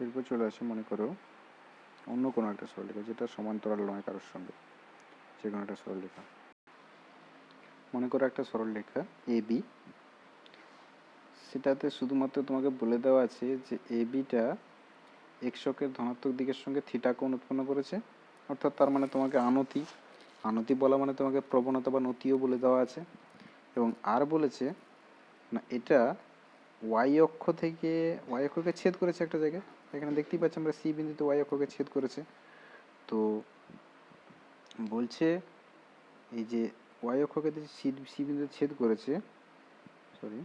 এরপর চলে আসে মনে করো অন্য কোনো একটা সরলরেখা যেটা সমান্তরাল নয় কারোর সঙ্গে, যে কোনো একটা সরলরেখা। মনে করো একটা সরলরেখা এ বি, সেটাতে শুধুমাত্র তোমাকে বলে দেওয়া আছে যে এ বিটা এক্সকের ধনাত্মক দিকের সঙ্গে থিটা কোণ উৎপন্ন করেছে, অর্থাৎ তার মানে তোমাকে আনতি, আনতি বলা মানে তোমাকে প্রবণতা বা নতিও বলে দেওয়া আছে। এবং আর বলেছে না এটা ওয়াই অক্ষকে ছেদ করেছে একটা জায়গায়, এখানে দেখতেই পাচ্ছি আমরা সি বিন্দুতে ওয়াই অক্ষকে ছেদ করেছে। তো বলছে এই যে ওয়াই অক্ষকে সি বিন্দুতে ছেদ করেছে, সরি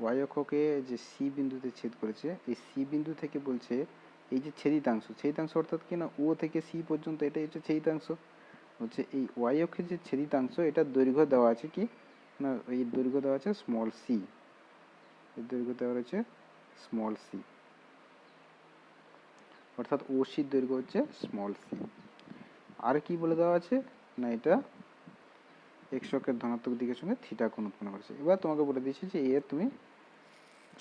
ওয়াই অক্ষকে যে সি বিন্দুতে ছেদ করেছে, এই সি বিন্দু থেকে বলছে এই যে ছেদিতাংশ অর্থাৎ কি না ও থেকে সি পর্যন্ত, এটাই হচ্ছে ছেদিতাংশ। হচ্ছে এই ওয়াই অক্ষের যে ছেদিতাংশ এটার দৈর্ঘ্য দেওয়া আছে কি না, এই দৈর্ঘ্য দেওয়া আছে স্মল সি, এর দৈর্ঘ্য দেওয়া রয়েছে স্মল সি, অর্থাৎ ও সির দৈর্ঘ্য হচ্ছে স্মল সি। আর কি বলে দেওয়া আছে না এটা এক্সকের ধনাত্মক দিকের সঙ্গে থিটা কোণ উৎপন্ন করেছে। এবার তোমাকে বলে দিয়েছি যে এর তুমি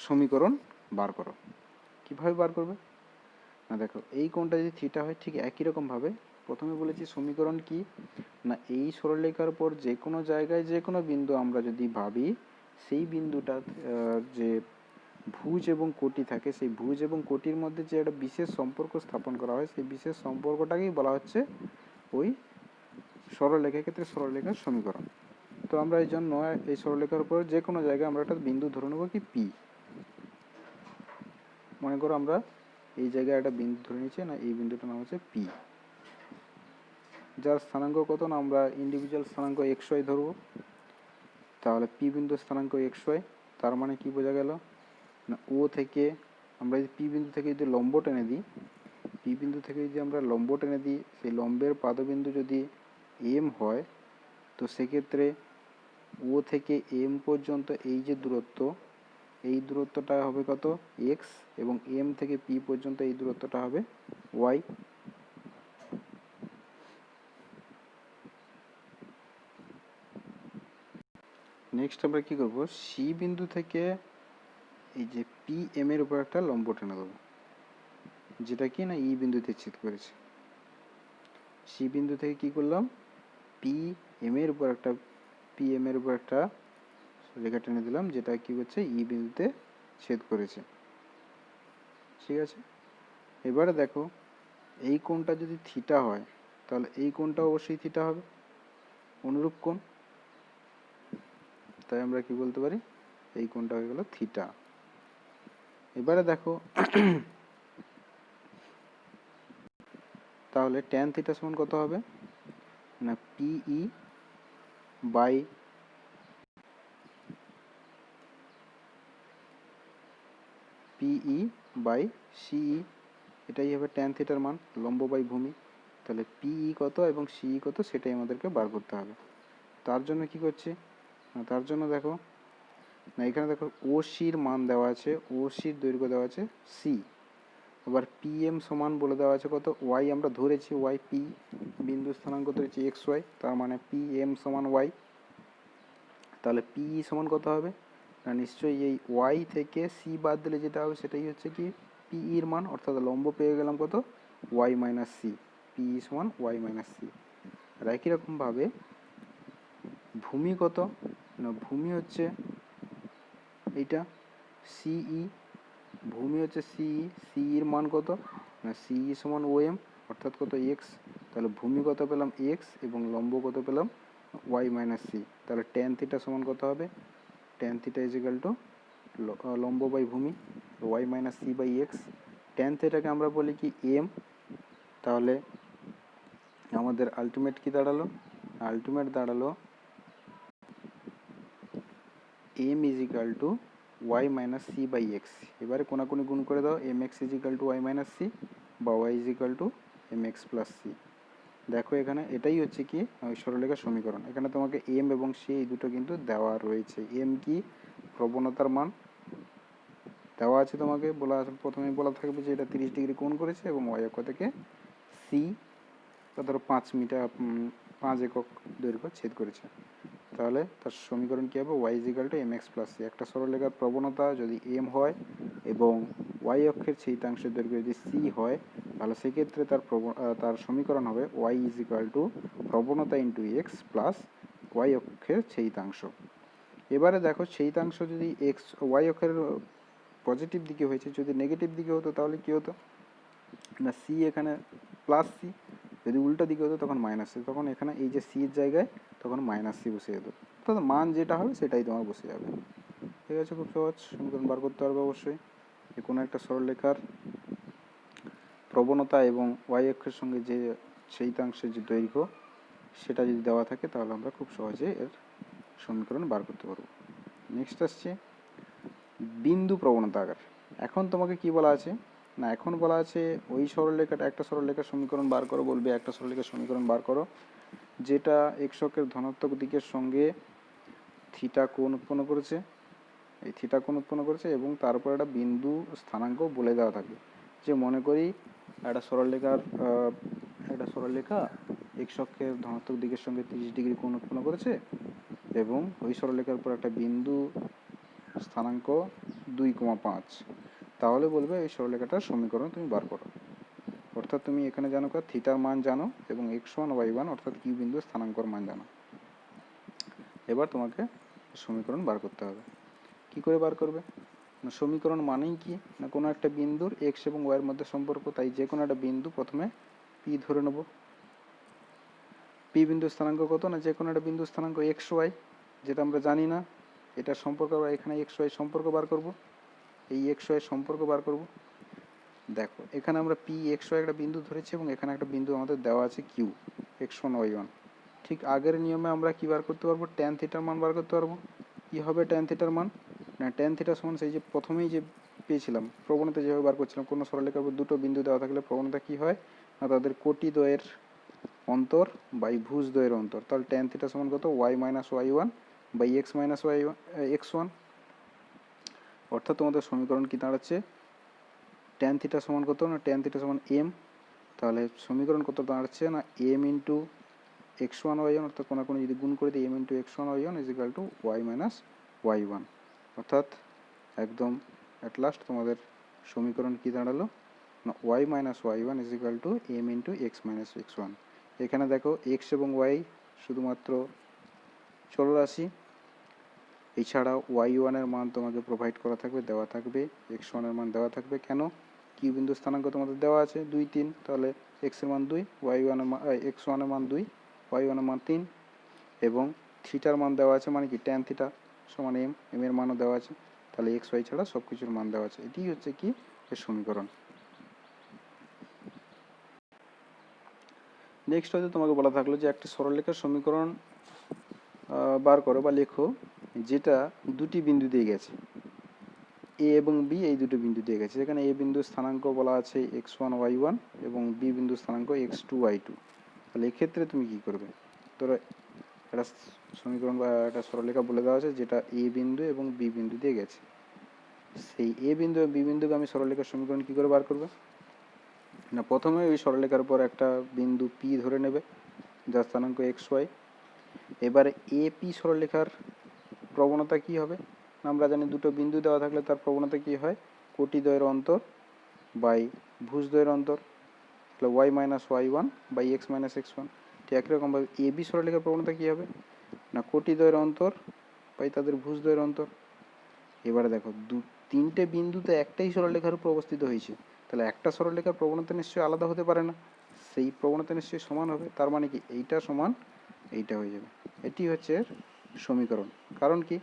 সমীকরণ বার করো। কিভাবে বার করবে না, দেখো এই কোণটা যদি থিটা হয় ঠিক একই রকমভাবে প্রথমে বলেছি সমীকরণ কি না, এই সরলরেখার উপর যে কোনো জায়গায় যে কোনো বিন্দু আমরা যদি ভাবি, সেই বিন্দুটা যে ভুজ এবং কোটি থাকে, সেই ভুজ এবং কোটির মধ্যে যে একটা বিশেষ সম্পর্ক স্থাপন করা হয়, সেই বিশেষ সম্পর্কটাকেই বলা হচ্ছে ওই সরলরেখার ক্ষেত্রে সরলরেখার সমীকরণ। তো আমরা এই জন্য এই সরলরেখার উপর যে কোনো জায়গায় আমরা একটা বিন্দু ধরে নেব কি পি। মনে করো আমরা এই জায়গায় একটা বিন্দু ধরে নিচ্ছি না, এই বিন্দুটার নাম হচ্ছে পি, যার স্থানাঙ্ক কত না আমরা ইন্ডিভিজুয়াল স্থানাঙ্ক এক্স ওয়াই ধরবো। তাহলে পি বিন্দুর স্থানাঙ্ক এক্স ওয়াই, তার মানে কি বোঝা গেল না ও থেকে আমরা যদি পি বিন্দু থেকে যদি লম্ব টেনে দিই, পি বিন্দু থেকে যদি আমরা লম্ব টেনে দিই, সেই লম্বের পাদবিন্দু যদি এম হয়, তো সেক্ষেত্রে ও থেকে এম পর্যন্ত এই যে দূরত্ব, এই দূরত্বটা হবে কত এক্স, এবং এম থেকে পি পর্যন্ত এই দূরত্বটা হবে ওয়াই। নেক্সট আমরা কি করব, সি বিন্দু থেকে এই যে পি এম এর উপর একটা লম্ব টেনে দেবো, যেটা কি না ই বিন্দুতে ছেদ করেছে। সি বিন্দু থেকে কি করলাম, পি এম এর উপর একটা রেখা টেনে দিলাম, যেটা কি হচ্ছে ই বিন্দুতে ছেদ করেছে। ঠিক আছে, এবারে দেখো এই কোণটা যদি থিটা হয়, তাহলে এই কোণটা অবশ্যই থিটা হবে, অনুরূপ কোণ। তাই আমরা কি বলতে পারি, এই কোণটা হয়ে গেল থিটা। এবারে দেখো তাহলে ট্যান থিটা সমান কত হবে না পিই বাই সিই, এটাই হবে ট্যান থিটার মান, লম্ব বাই ভূমি। তাহলে পিই কত এবং সিই কত সেটাই আমাদেরকে বার করতে হবে। তার জন্য কি করছি না, তার জন্য দেখো না এখানে দেখো ও সির মান দেওয়া আছে, ও সির দৈর্ঘ্য দেওয়া আছে সি, আবার পি এম সমান বলে দেওয়া আছে কত ওয়াই, আমরা ধরেছি ওয়াই, পি বিন্দু স্থানাঙ্ক ধরেছি এক্স ওয়াই, তার মানে পি এম সমান ওয়াই। তাহলে পিই সমান কত হবে না, নিশ্চয়ই এই ওয়াই থেকে সি বাদ দিলে যেটা হবে সেটাই হচ্ছে কি পিইর মান, অর্থাৎ লম্ব পেয়ে গেলাম কত ওয়াই মাইনাস সি, পিই সমান ওয়াই মাইনাস সি। আর একই রকমভাবে ভূমি কত না, ভূমি হচ্ছে এইটা সিই, ভূমি হচ্ছে সিই, সিইর মান কত না সিই সমান ও এম, অর্থাৎ কত এক্স। তাহলে ভূমি কত পেলাম এক্স এবং লম্ব কত পেলাম ওয়াই মাইনাস সি। তাহলে ট্যান থিটা সমান কত হবে, tan theta is equal to লম্ব বাই ভূমি Y minus C by X. Tan থিটাকে আমরা বলি কি এম, তাহলে আমাদের আলটিমেট কি দাঁড়ালো, আলটিমেট দাঁড়ালো M is equal to Y minus C by X. এবারে কোনাকুনি গুণ করে দাও, M X is equal to Y minus C বা Y is equal to M x plus C. দেখো এখানে এটাই হচ্ছে কি ওই সরলরেখার সমীকরণ। এখানে তোমাকে এম এবং সি এই দুটো কিন্তু দেওয়া রয়েছে। এম কি প্রবণতার মান দেওয়া আছে, তোমাকে বলা আছে প্রথমে বলা থাকবে যে এটা 30 ডিগ্রি কোণ করেছে, এবং ওয়াই অক্ষ থেকে সি ধরো 5 মিটার 5 একক দৈর্ঘ্য ছেদ করেছে। তাহলে তার সমীকরণ কী হবে, y is equal to M x plus c. একটা সরলরেখার প্রবণতা যদি এম হয় এবং ওয়াই অক্ষের ছেদিতাংশের দৈর্ঘ্য যদি সি হয়, তাহলে সেক্ষেত্রে তার সমীকরণ হবে ওয়াই ইজ ইকাল টু প্রবণতা ইন্টু এক্স প্লাস ওয়াই অক্ষের ছেদিতাংশ। এবারে দেখো ছেদিতাংশ যদি এক্স ওয়াই অক্ষের পজিটিভ দিকে হয়েছে, যদি নেগেটিভ দিকে হতো তাহলে কী হতো না, সি এখানে প্লাস সি, যদি উল্টো দিকে হতো তখন মাইনাস সি, তখন এখানে এই যে সির জায়গায় তখন মাইনাস সি বসে যেত, অর্থাৎ মান যেটা হবে সেটাই তোমার বসে যাবে। ঠিক আছে, খুব সহজ, সমীকরণ বার করতে পারবে অবশ্যই। যে কোনো একটা সরলরেখার প্রবণতা এবং ওয়াই অক্ষের সঙ্গে যে ছেদিতাংশের যে দৈর্ঘ্য সেটা যদি দেওয়া থাকে তাহলে আমরা খুব সহজে এর সমীকরণ বার করতে পারবো। নেক্সট আসছে বিন্দু প্রবণতা আকার। এখন তোমাকে কি বলা আছে না, এখন বলা আছে ওই সরলরেখাটা, একটা সরলরেখার সমীকরণ বার করো, বলবে একটা সরলরেখার সমীকরণ বার করো যেটা এক্স অক্ষের ধনাত্মক দিকের সঙ্গে থিটা কোণ উৎপন্ন করেছে, এই থিটা কোণ উৎপন্ন করেছে এবং তারপর একটা বিন্দু স্থানাঙ্ক বলে দেওয়া থাকে। যে মনে করি একটা সরলরেখা এক্স অক্ষের ধনাত্মক দিকের সঙ্গে 30 ডিগ্রি কোণ উৎপন্ন করেছে এবং ওই সরলরেখার উপর একটা বিন্দু স্থানাঙ্ক 2,5, তাহলে বলবে এই সরলরেখাটার সমীকরণ তুমি বার করো। অর্থাৎ তুমি এখানে জানো থিটার মান জানো এবং x1 y1 অর্থাৎ কিউ বিন্দু স্থানাঙ্কর মান জানো। এবার তোমাকে সমীকরণ বার করতে হবে। কি করে বার করবে না, সমীকরণ মানেই কি না, কোনো একটা বিন্দুর এক্স এবং ওয়াইয়ের মধ্যে সম্পর্ক, তাই যে কোনো একটা বিন্দু প্রথমে পি ধরে নেব। পি বিন্দু স্থানাঙ্ক কত না, যে কোনো একটা বিন্দু স্থানাঙ্ক এক্স ওয়াই, যেটা আমরা জানি না, এটা সম্পর্ক আমরা এখানে এক্স ওয়াই সম্পর্ক বার করব, এই এক্স ওয়াই সম্পর্ক বার করব। দেখো এখানে আমরা পি এক্স ওয়াই একটা বিন্দু ধরেছি এবং এখানে একটা বিন্দু আমাদের দেওয়া আছে কিউ x1 y1। ঠিক আগের নিয়মে আমরা কি বার করতে পারবো, ট্যান থিটার মান বার করতে পারবো। কি হবে ট্যান থিটার মান না, ট্যান থিটা সমান সেই যে প্রথমেই যে পেয়েছিলাম প্রবণতা যেভাবে বার করছিলাম, কোনো সরলরেখার উপর দুটো বিন্দু দেওয়া থাকলে প্রবণতা কি হয় না, তাদের কোটি দ্বয়ের অন্তর বাই ভুজ দ্বয়ের অন্তর, তাহলে ট্যান থিটা সমান কত y minus y one by x minus y x one. অর্থাৎ তোমাদের সমীকরণ কি দাঁড়াচ্ছে, ট্যান থিটা সমান কত না, ট্যান থিটা সমান এম, তাহলে সমীকরণ কত দাঁড়াচ্ছে না এম ইন্টু x1 y1, অর্থাৎ কোনো কোনো যদি গুণ করে দিই m into x1 y1 is equal to Y minus y one. অর্থাৎ একদম অ্যাট লাস্ট তোমাদের সমীকরণ কি দাঁড়ালো না y minus y one is equal to m into x minus x one. এখানে দেখো এক্স এবং ওয়াই শুধুমাত্র চলরাশি, এছাড়া ওয়াই ওয়ানের মান তোমাকে প্রোভাইড করা থাকবে, দেওয়া থাকবে, এক্স ওয়ানের মান দেওয়া থাকবে। কেন, কিউ বিন্দু স্থানাঙ্ক তোমাদের দেওয়া আছে 2 3, তাহলে এক্সের মান 2, ওয়াই ওয়ানের মান এক্স ওয়ানের মান 2, ওয়াই ওয়ানের মান 3 এবং থিটার মান দেওয়া আছে, মানে কি ট্যান থিটা সমান এম, এম এর মানও দেওয়া আছে, তাহলে এক্স ওয়াই ছাড়া সব কিছুর মান দেওয়া আছে। এটি হচ্ছে কি এর সমীকরণ। নেক্সট হয়তো তোমাকে বলা থাকলো যে একটা সরলরেখার সমীকরণ বার করো বা লেখো যেটা দুটি বিন্দু দিয়ে গেছে, এ এবং বি, এই দুটো বিন্দু দিয়ে গেছে। যেখানে এ বিন্দু স্থানাঙ্ক বলা আছে x1 y1 এবং বি বিন্দু স্থানাঙ্ক x2 y2। তাহলে এক্ষেত্রে তুমি কি করবে, ধরো একটা সমীকরণ বা একটা সরলরেখা বলে দেওয়া আছে যেটা এ বিন্দু এবং বি বিন্দু দিয়ে গেছে, সেই এ বিন্দু এবং বি বিন্দুকে আমি সরলরেখার সমীকরণ কি করে বার করবে না, প্রথমে ওই সরলরেখার উপর একটা বিন্দু পি ধরে নেবে যার স্থানাঙ্ক এক্স ওয়াই। এবারে এ পি সরলরেখার প্রবণতা কি হবে না, আমরা জানি দুটো বিন্দু দেওয়া থাকলে তার প্রবণতা কি হয়, কোটি দ্বয়ের অন্তর বাই ভুজ দ্বয়ের অন্তর, তাহলে y minus y one by x minus x one. ঠিক একরকমভাবে এ বি সরলরেখার প্রবণতা কী হবে না, কোটি দ্বয়ের অন্তর বাই তাদের ভুজ দ্বয়ের অন্তর। এবারে দেখো তিনটে বিন্দুতে একটাই সরলরেখার উপর অবস্থিত হয়েছে, তাহলে একটা সরলরেখার প্রবণতা নিশ্চয়ই আলাদা হতে পারে না, সেই প্রবণতা নিশ্চয়ই সমান হবে, তার মানে কি এইটা সমান এইটা হয়ে যাবে। এটি হচ্ছে এর সমীকরণ। কারণ কি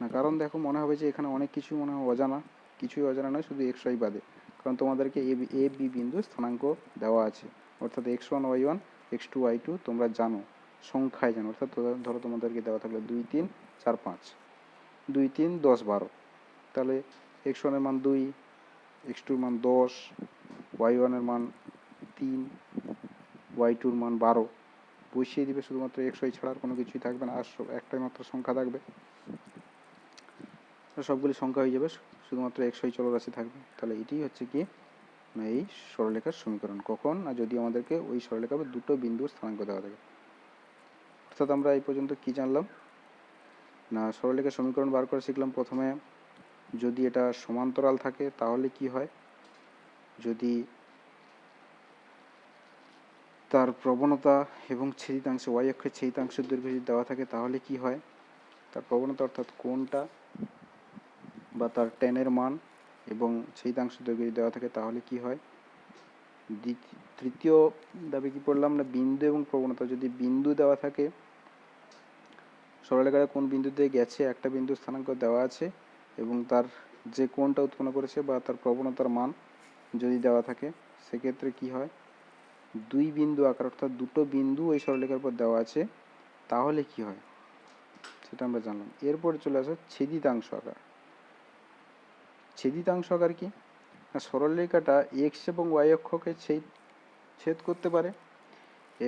না, কারণ দেখো মনে হবে যে এখানে অনেক কিছু মনে হয় অজানা, কিছুই অজানা নয়, শুধু এক্স ওয়াই বাদে। কারণ তোমাদেরকে এ বি বিন্দু স্থানাঙ্ক দেওয়া আছে, অর্থাৎ x1 y1 x2 y2 তোমরা জানো, সংখ্যায় জানো। অর্থাৎ ধরো তোমাদেরকে দেওয়া থাকলে 2 3 4 5, 2 3 10 12, তাহলে x1 এর মান 2, x2 এর মান 10, y1 এর মান 3, y2 এর মান 12 বসিয়ে দিবে। শুধুমাত্র এক্স ওয়াই ছাড়া আর কোনো কিছুই থাকবে না, আর একটাই মাত্র সংখ্যা থাকবে, সবগুলি সংখ্যা হয়ে যাবে, শুধুমাত্র এক্স ওয়াই চলরাশি থাকবে। তাহলে এটি হচ্ছে কি না এই সরলরেখার সমীকরণ। কখন না, যদি আমাদেরকে ওই সরলরেখার দুটো বিন্দু স্থানাঙ্ক দেওয়া থাকে। অর্থাৎ আমরা এই পর্যন্ত কি জানলাম না, সরলরেখার সমীকরণ বার করে শিখলাম। প্রথমে যদি এটা সমান্তরাল থাকে তাহলে কি হয়, যদি তার প্রবণতা এবং ছেদিতাংশ ওয়াই অক্ষের ছেদিতাংশের দৈর্ঘ্য যদি দেওয়া থাকে তাহলে কি হয়, তার প্রবণতা অর্থাৎ কোণটা বা তার টেনের মান এবং ছেদিতাংশের দৈর্ঘ্য যদি দেওয়া থাকে তাহলে কি হয়। তৃতীয় দাবি কি পড়লাম না, বিন্দু এবং প্রবণতা। যদি বিন্দু দেওয়া থাকে, সরলরেখাটা কোন বিন্দু দিয়ে গেছে একটা বিন্দু স্থানাঙ্ক দেওয়া আছে এবং তার যে কোণটা উৎপন্ন করেছে বা তার প্রবণতার মান যদি দেওয়া থাকে, সেক্ষেত্রে কি হয়, দুই বিন্দু আকার অর্থাৎ দুটো বিন্দু ওই সরলরেখার উপর দেওয়া আছে, তাহলে কি হয় সেটা আমরা জানলাম। এরপরে চলে আসে ছেদিতাংশ আকার। ছেদিতাংশ আকার কি না, সরলরেখাটা এক্স এবং ওয়াই অক্ষকে ছেদ করতে পারে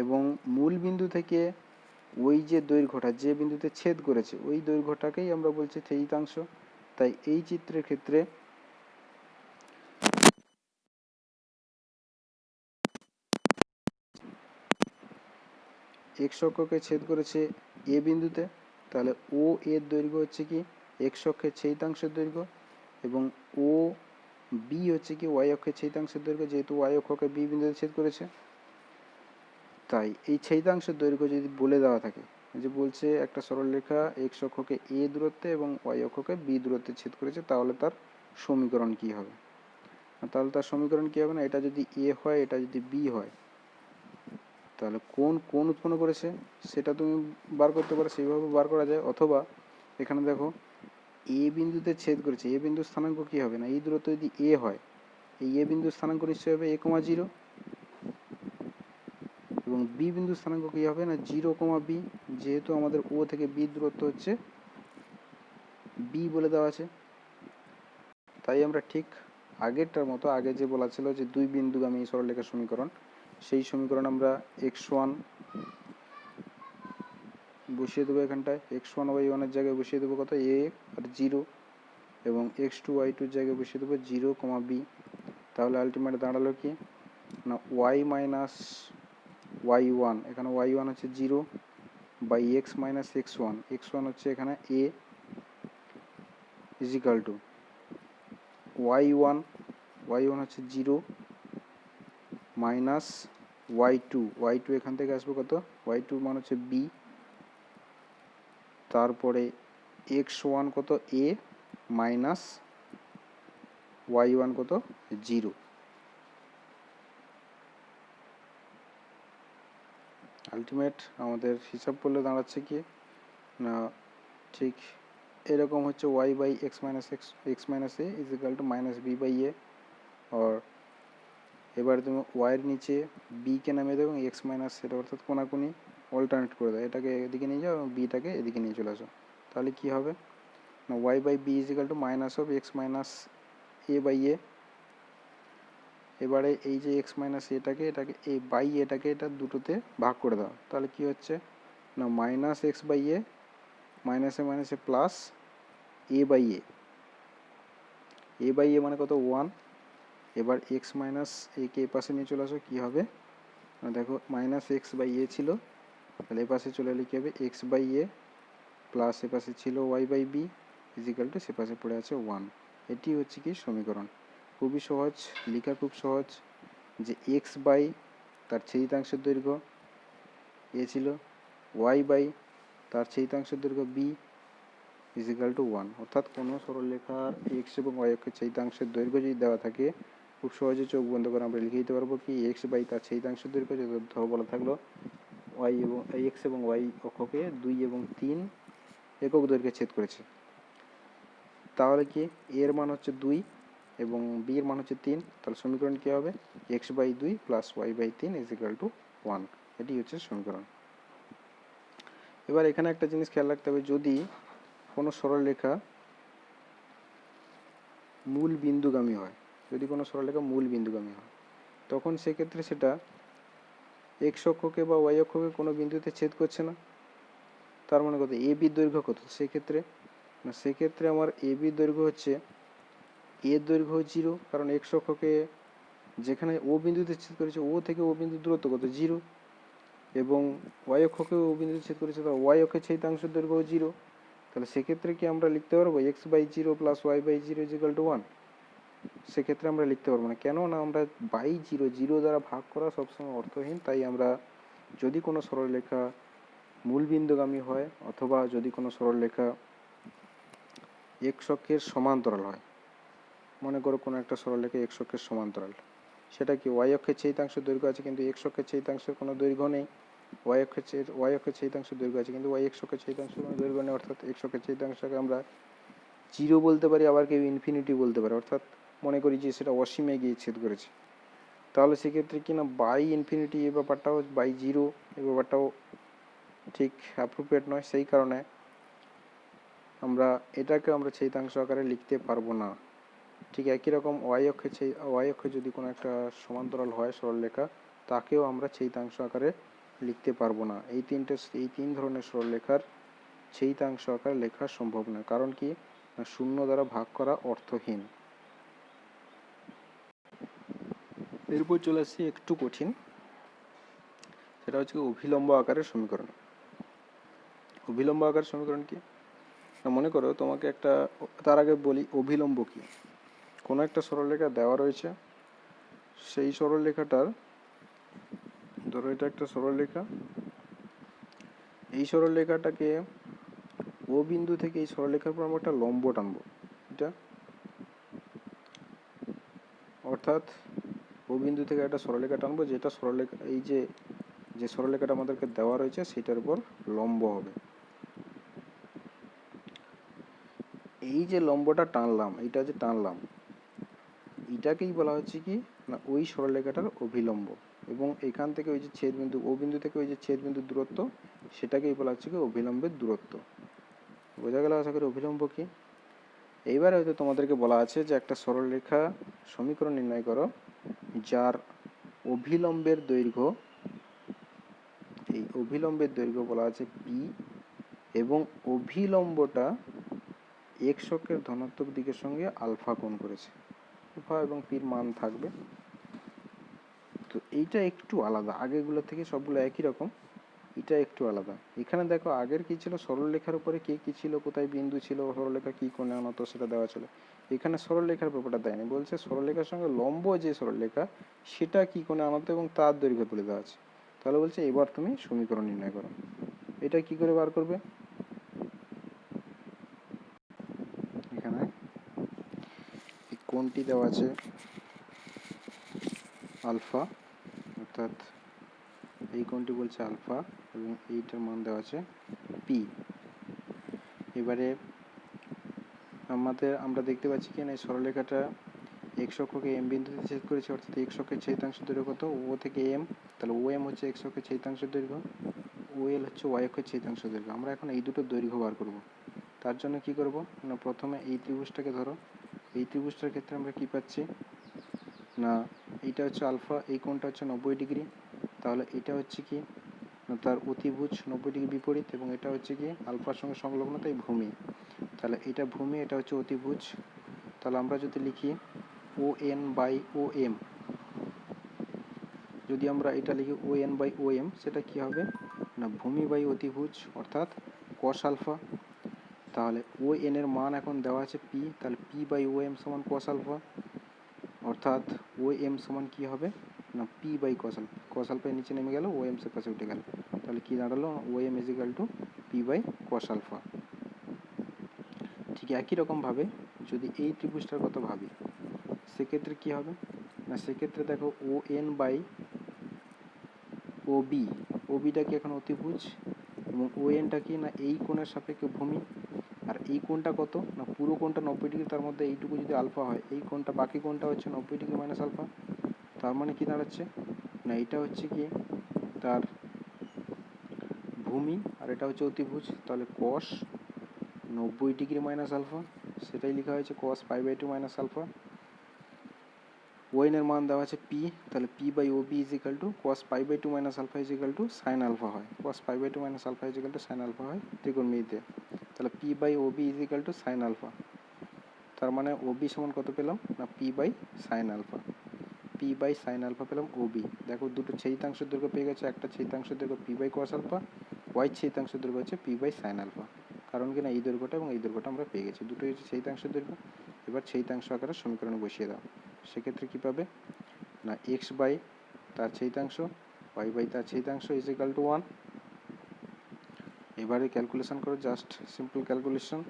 এবং মূল বিন্দু থেকে ওই যে দৈর্ঘ্যটা যে বিন্দুতে ছেদ করেছে ওই দৈর্ঘ্যটাকেই আমরা বলছি ছেদিতাংশ। তাই এই চিত্রের ক্ষেত্রে এক্স অক্ষকে ছেদ করেছে এ বিন্দুতে, তাহলে ও এর দৈর্ঘ্য হচ্ছে কি এক্স অক্ষের ছেদিতাংশের দৈর্ঘ্য এবং ও বি হচ্ছে কি ওয়াই অক্ষের ছেদিতাংশের দৈর্ঘ্য, যেহেতু ওয়াই অক্ষকে বি বিন্দুতে ছেদ করেছে। তাই এই ছেদিতাংশের দৈর্ঘ্য যদি বলে দেওয়া থাকে, যে বলছে একটা সরলরেখা এক্স অক্ষকে এ দূরত্বে এবং ওয়াই অক্ষকে বি দূরত্বে ছেদ করেছে, তাহলে তার সমীকরণ কি হবে। তাহলে তার সমীকরণ কি হবে না, এটা যদি এ হয় এটা যদি বি হয়, তাহলে কোন উৎপন্ন করেছে সেটা তুমি বার করতে পারো, সেইভাবে বার করা যায়। অথবা এখানে দেখো এ বিন্দুতে ছেদ করেছে, এ বিন্দুর স্থানাঙ্ক কি হবে না, এই দূরত্ব যদি এ হয়, এই এ বিন্দুর স্থানাঙ্ক নিশ্চয়ই হবে a,0 এবং বি বিন্দুর স্থানাঙ্ক কি হবে না 0, b, যেহেতু আমাদের ও থেকে বি দূরত্ব হচ্ছে বি বলে দেওয়া আছে। তাই আমরা ঠিক আগেরটার মতো, আগে যে বলা ছিল যে দুই বিন্দুগামী সরলরেখার সমীকরণ, সেই সমীকরণ আমরা x1 বসিয়ে দেবো এখানটায়, x1 y1 এর জায়গায় বসিয়ে দেবো কত a আর 0 এবং x2 y2 এর জায়গায় বসিয়ে দেবো 0, b। তাহলে আলটিমেট দাঁড়ালো কি না y মাইনাস y1, এখানে y1 হচ্ছে 0 by x minus x1, x1 হচ্ছে এখানে a is equal two y1 হচ্ছে 0 মাইনাস y2 এখান থেকে আসবে কত, y2 মান হচ্ছে b, তারপরে x1 কত a মাইনাস y1 কত 0। আলটিমেট আমাদের হিসাব করলে দাঁড়াচ্ছে কি না, ঠিক এরকম হচ্ছে y by x minus a is equal to minus b by a। আর এবার তুমি y এর নিচে b কে নামিয়ে দেবে এবং x মাইনাস এটা অর্থাৎ কোনাকুনি অল্টারনেট করে দেয়, এটাকে এদিকে নিয়ে যাও এবং বিটাকে এদিকে নিয়ে চলে আসো। তাহলে কি হবে না y by b is equal to minus of x minus a by a। এবারে এই যে x মাইনাস এটাকে এ বাই এটাকে এটা দুটোতে ভাগ করে দাও, তাহলে কি হচ্ছে না মাইনাস এক্স বাই এ মাইনাসে প্লাস এ বাই এ মানে কত 1। এবার এক্স মাইনাস এ কে পাশে নিয়ে চলে আসো, কী হবে দেখো মাইনাস এক্স বাই এ ছিল, তাহলে এ পাশে চলে এলে কী হবে এক্স বাই এ প্লাস এ পাশে ছিল y by b is equal to সে পাশে পড়ে আছে 1। এটি হচ্ছে কি সমীকরণ, খুবই সহজ, লেখা খুব সহজ, যে এক্স বাই তার ছেদিতাংশের দৈর্ঘ্য এ ছিল, ওয়াই বাই তার ছেদিতাংশের দৈর্ঘ্য বি ইজিক্যাল টু 1। অর্থাৎ কোনো সরলরেখার এক্স এবং ওয়াই অক্ষের ছেদিতাংশের দৈর্ঘ্য যদি দেওয়া থাকে, খুব সহজে চোখ বন্ধ করে আমরা লিখে দিতে পারবো কি এক্স বাই তার ছেদিতাংশের দৈর্ঘ্য, যদি ধরো বলা থাকলো ওয়াই এবং এক্স এবং ওয়াই অক্ষকে 2 এবং 3 একক দৈর্ঘ্যে ছেদ করেছে, তাহলে কি এর মান হচ্ছে 2 এবং বি এর মান হচ্ছে 3, তাহলে সমীকরণ কী হবে x by 2 plus y by 3 is equal to 1। এটি হচ্ছে সমীকরণ। এবার এখানে একটা জিনিস খেয়াল রাখতে হবে, যদি কোনো সরলরেখা মূল বিন্দুগামী হয়, তখন সেক্ষেত্রে সেটা এক্স অক্ষকে বা ওয়াই অক্ষকে কোনো বিন্দুতে ছেদ করছে না, তার মানে কত এ বির দৈর্ঘ্য কত, সেক্ষেত্রে আমার এ বির দৈর্ঘ্য হচ্ছে এর দৈর্ঘ্য 0, কারণ এক্স অক্ষকে যেখানে ও বিন্দুতে ছেদ করেছে ও থেকে ও বিন্দুর দূরত্ব কত 0, এবং ওয়াই অক্ষকে ও বিন্দুতে ছেদ করেছে, তো ওয়াই অক্ষের ছেদাংশের দৈর্ঘ্য 0। তাহলে সেক্ষেত্রে কি আমরা লিখতে পারবো x by 0 plus y by 0 is equal to 1? সেক্ষেত্রে আমরা লিখতে পারবো না। কেন না, আমরা বাই 0 0 দ্বারা ভাগ করা সবসময় অর্থহীন। তাই আমরা যদি কোনো সরলরেখা মূল বিন্দুগামী হয় অথবা যদি কোনো সরলরেখা এক্স অক্ষের সমান্তরাল হয়, মনে করো কোনো একটা সরলরেখা এক্স অক্ষের সমান্তরাল, সেটা কি ওয়াই অক্ষের ছেদাংশের দৈর্ঘ্য আছে কিন্তু এক্স অক্ষের ছেদাংশের কোনো দৈর্ঘ্য নেই, ওয়াই অক্ষের ছেদাংশের দৈর্ঘ্য আছে কিন্তু ওয়াই এক্স অক্ষের ছেদাংশের কোনো দৈর্ঘ্য নেই, অর্থাৎ এক্স অক্ষের ছেদাংশকে আমরা 0 বলতে পারি, আবার কেউ ইনফিনিটি বলতে পারে, অর্থাৎ মনে করি যে সেটা অসীমে গিয়ে ছেদ করেছে। তাহলে সেক্ষেত্রে কি না বাই ইনফিনিটি এই ব্যাপারটাও, বাই 0 এই ব্যাপারটাও ঠিক অ্যাপ্রোপ্রিয়েট নয়। সেই কারণে আমরা এটাকে আমরা ছেদাংশ আকারে লিখতে পারবো না। ঠিক একই রকম ওয়াই অক্ষে যদি কোনো একটা সমান্তরাল হয় সরলরেখা, তাকেও আমরা ছেদাংশ আকারে লিখতে পারবো না। এই তিন ধরনের সরলরেখার ছেদাংশ আকারে লেখা সম্ভব নয়। কারণ কি না, শূন্য দ্বারা ভাগ করা অর্থহীন। এরপর চলে আসছি একটু কঠিন, সেটা হচ্ছে অভিলম্ব আকারের সমীকরণ। অভিলম্ব আকারের সমীকরণ কি না, মনে করো তোমাকে একটা, তার আগে বলি অভিলম্ব কি। কোনো একটা সরলরেখা দেওয়া রয়েছে, সেই সরলরেখাটার, ধরো এটা একটা সরলরেখা, এই সরলরেখাটাকে ও বিন্দু থেকে এই সরলরেখার উপর আমরা একটা লম্ব টানবো, এটা অর্থাৎ ও বিন্দু থেকে একটা সরলরেখা টানবো, যেটা সরলরেখা এই যে সরলরেখাটা আমাদেরকে দেওয়া রয়েছে সেটার উপর লম্ব হবে। এই যে লম্বটা টানলাম, এইটা যে টানলাম, এটাকেই বলা হচ্ছে কি না ওই সরলরেখাটার অভিলম্ব। এবং এখান থেকে ওই যে ছেদ বিন্দু, ও বিন্দু থেকে ওই যে ছেদ বিন্দুর দূরত্ব, সেটাকেই বলা হচ্ছে কি অভিলম্বের দূরত্ব। বোঝা গেল আশা করি অভিলম্ব কি। এইবার হয়তো তোমাদেরকে বলা আছে যে একটা সরলরেখা সমীকরণ নির্ণয় করো যার অভিলম্বের দৈর্ঘ্য, এই অভিলম্বের দৈর্ঘ্য বলা আছে পি, এবং অভিলম্বটা এক্স অক্ষের ধনাত্মক দিকের সঙ্গে আলফা কোণ করেছে, আলফা এবং পির মান থাকবে। তো এইটা একটু আলাদা, আগেরগুলো থেকে সবগুলো একই রকম, এটা একটু আলাদা। এখানে দেখো আগের কি ছিল, সরলরেখার উপরে কে কি ছিল, কোথায় বিন্দু ছিল, সরলরেখা কি কোণে আনত সেটা দেওয়া ছিল। এখানে সরলরেখার ব্যাপারটা দেয়নি, বলছে সরলরেখার সঙ্গে লম্ব যে সরলরেখা সেটা কি কোণে আনত এবং তার দৈর্ঘ্য তুলে দেওয়া আছে। তাহলে বলছে এবার তুমি সমীকরণ নির্ণয় করো। এটা কি করে বার করবে, এখানে এই কোণটি দেওয়া আছে আলফা, অর্থাৎ এই কোণটি বলছে আলফা এবং এইটার মান দেওয়া আছে পি। এবারে আমরা দেখতে পাচ্ছি কি না এই সরলরেখাটা এক্স অক্ষকে এম বিন্দুতে ছেদ করেছে, অর্থাৎ এক্স অক্ষের ছেদাংশের দৈর্ঘ্য কত, ও থেকে এম। তাহলে ও এম হচ্ছে এক্স অক্ষের ছেদাংশের দৈর্ঘ্য, ও এল হচ্ছে ওয়াই অক্ষের ছেদাংশের দৈর্ঘ্য। আমরা এখন এই দুটো দৈর্ঘ্য বার করব। তার জন্য কি করব না, প্রথমে এই ত্রিভুজটাকে ধরো, এই ত্রিভুজটার ক্ষেত্রে আমরা কি পাচ্ছি না, এইটা হচ্ছে আলফা, এই কোণটা হচ্ছে 90 ডিগ্রি। তাহলে এটা হচ্ছে কি না তার অতিভুজ 90 ডিগ্রি বিপরীত, এবং এটা হচ্ছে কি আলফার সঙ্গে সংলগ্ন, তাই ভূমি। তাহলে এটা ভূমি, এটা হচ্ছে অতিভুজ। তাহলে আমরা যদি লিখি O N by O M, যদি আমরা এটা লিখি O N by O M, সেটা কি হবে না ভূমি বাই অতিভুজ অর্থাৎ কস আলফা। তাহলে ও এন এর মান এখন দেওয়া আছে পি, তাহলে পি বাই ও এম সমান কস আলফা, অর্থাৎ ও এম সমান কি হবে না পি বাই কস আলফা। কস আলফার নিচে নেমে গেল, ও এম সে পাশে উঠে গেল, তাহলে কি দাঁড়ালো O M is equal to P by cos alpha. ঠিক একই রকমভাবে যদি এই ত্রিভুজটার কথা ভাবি, সেক্ষেত্রে কি হবে না, সেক্ষেত্রে দেখো O N by O B, ও বিটা কি এখন অতিভুজ, এবং ও এনটা কি না এই কোণের সাপেক্ষে ভূমি। আর এই কোণটা কত না পুরো কোণটা 90 ডিগ্রি, তার মধ্যে এইটুকু যদি আলফা হয়, এই কোণটা বাকি কোণটা হচ্ছে 90 ডিগ্রি মাইনাস আলফা। তার মানে কি দাঁড়াচ্ছে না এটা হচ্ছে কি তার ভূমি আর এটা হচ্ছে অতিভুজ। তাহলে কস 90 ডিগ্রি মাইনাস আলফা, সেটাই লেখা হয়েছে cos pi by 2 minus alpha. ওয়েনের মান দেওয়া আছে পি, তাহলে P by O B is equal to cos pi by 2 minus alpha is equal to sine alpha হয়, cos pi by 2 minus alpha is equal to sine alpha হয় ত্রিকোণমিতিতে। তাহলে P by O B is equal to sine alpha, তার মানে O B সমান কত পেলাম না P by sine alpha. P by sine alpha পেলাম ও বি। দেখো দুটো ছেদিতাংশ দৈর্ঘ্য পেয়ে গেছে, একটা ছেদিতাংশ দৈর্ঘ্য P by cos alpha, Y ছেদিতাংশ দৈর্ঘ্য হচ্ছে পি বাই সাইন আলফা। কারণ কি না এই দৈর্ঘ্যটা এবং এই দৈর্ঘ্যটা আমরা পেয়ে গেছি, দুটোই হচ্ছে ছেদিতাংশ দৈর্ঘ্য। এবার ছেদিতাংশ আকারে সমীকরণে বসিয়ে দাও। সেক্ষেত্রে কী পাবে না এক্স বাই তার ছেদিতাংশ ওয়াই বাই তার ছেদিতাংশ ইজ ইকাল টু 1। এবারে ক্যালকুলেশন করো, just simple calculation.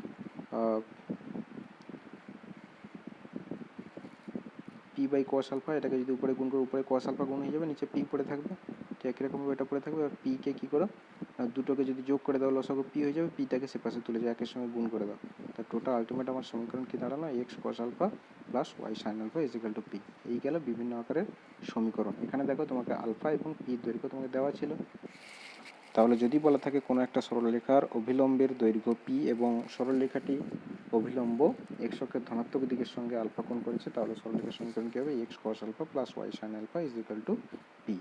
P by cos alpha, এটাকে যদি উপরে গুণ করো উপরে কস আলফা গুণ হয়ে যাবে, নিচে পি পড়ে থাকবে, ঠিক একই রকমভাবে এটা পড়ে থাকবে। আর পিকে কী করো দুটোকে যদি যোগ করে দাও লসাগু পি হয়ে যাবে, পিটাকে সে পাশে তুলে যায় একের সঙ্গে গুণ করে দাও। তার টোটাল আলটিমেট আমার সমীকরণ কি দাঁড়ালো x cos alpha plus y sine alpha is equal to p. এই গেল বিভিন্ন আকারের সমীকরণ। এখানে দেখো তোমাকে আলফা এবং পি দৈর্ঘ্য তোমাকে দেওয়া ছিল। তাহলে যদি বলা থাকে কোনো একটা সরলরেখার অভিলম্বের দৈর্ঘ্য পি এবং সরলরেখাটি অভিলম্ব এক্স অক্ষের ধনাত্মক দিকের সঙ্গে আলফা কোণ করেছে, তাহলে সরলরেখার সমীকরণ কী হবে x cos alpha plus y sine alpha is equal to P.